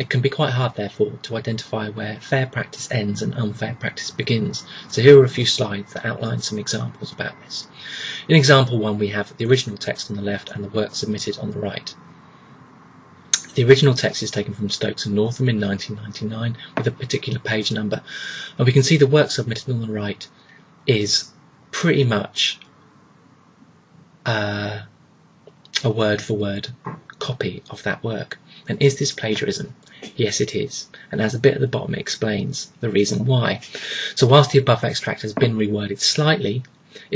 It can be quite hard, therefore, to identify where fair practice ends and unfair practice begins. So here are a few slides that outline some examples about this. In example 1, we have the original text on the left and the work submitted on the right. The original text is taken from Stokes and Northam in 1999 with a particular page number, and we can see the work submitted on the right is pretty much a word-for-word copy of that work. And is this plagiarism? Yes, it is. And as the bit at the bottom explains the reason why. So whilst the above extract has been reworded slightly,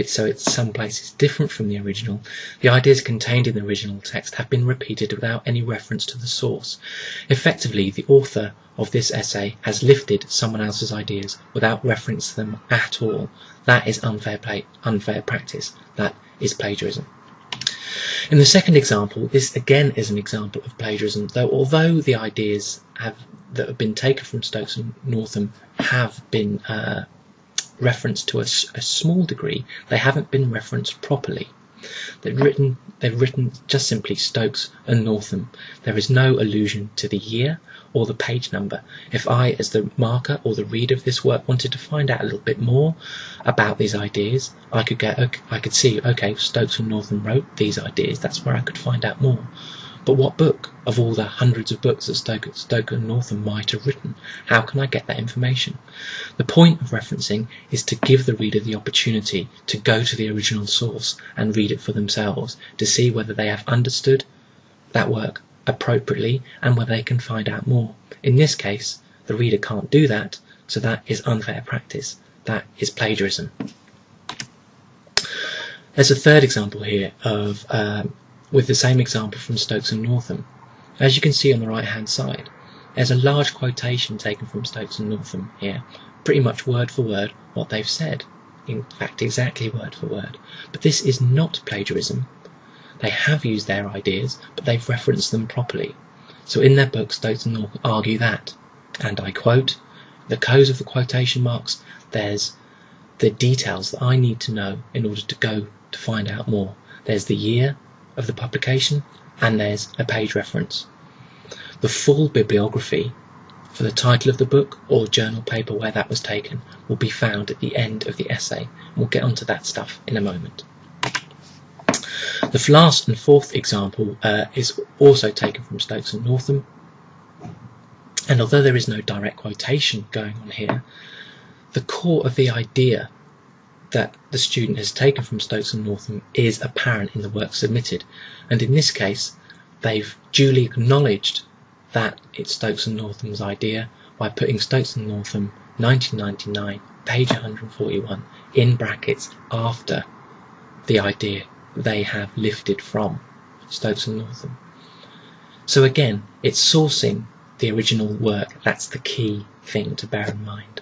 so it's some places different from the original, the ideas contained in the original text have been repeated without any reference to the source. Effectively, the author of this essay has lifted someone else's ideas without reference to them at all. That is unfair practice. That is plagiarism. In the second example, this again is an example of plagiarism, though although the ideas that have been taken from Stokes and Northam have been referenced to a small degree, they haven't been referenced properly. They've written just simply Stokes and Northam. There is no allusion to the year or the page number. If I, as the marker or the reader of this work, wanted to find out a little bit more about these ideas, I could see, okay, Stokes and Northam wrote these ideas, that's where I could find out more. But what book, of all the hundreds of books that Stokes and Northam might have written, how can I get that information? The point of referencing is to give the reader the opportunity to go to the original source and read it for themselves, to see whether they have understood that work appropriately and whether they can find out more. In this case, the reader can't do that, so that is unfair practice. That is plagiarism. There's a third example here of with the same example from Stokes and Northam. As you can see on the right hand side, there's a large quotation taken from Stokes and Northam here, pretty much word for word what they've said, in fact exactly word for word. But this is not plagiarism. They have used their ideas, but they've referenced them properly. So in their book, Stokes and Northam argue that, and I quote, the close of the quotation marks, there's the details that I need to know in order to go to find out more. There's the year of the publication, and there's a page reference. The full bibliography for the title of the book or journal paper where that was taken will be found at the end of the essay. We'll get onto that stuff in a moment. The last and fourth example is also taken from Stokes and Northam, and although there is no direct quotation going on here, the core of the idea that the student has taken from Stokes and Northam is apparent in the work submitted, and in this case they've duly acknowledged that it's Stokes and Northam's idea by putting Stokes and Northam 1999 page 141 in brackets after the idea they have lifted from Stokes and Northam. So again, it's sourcing the original work. That's the key thing to bear in mind.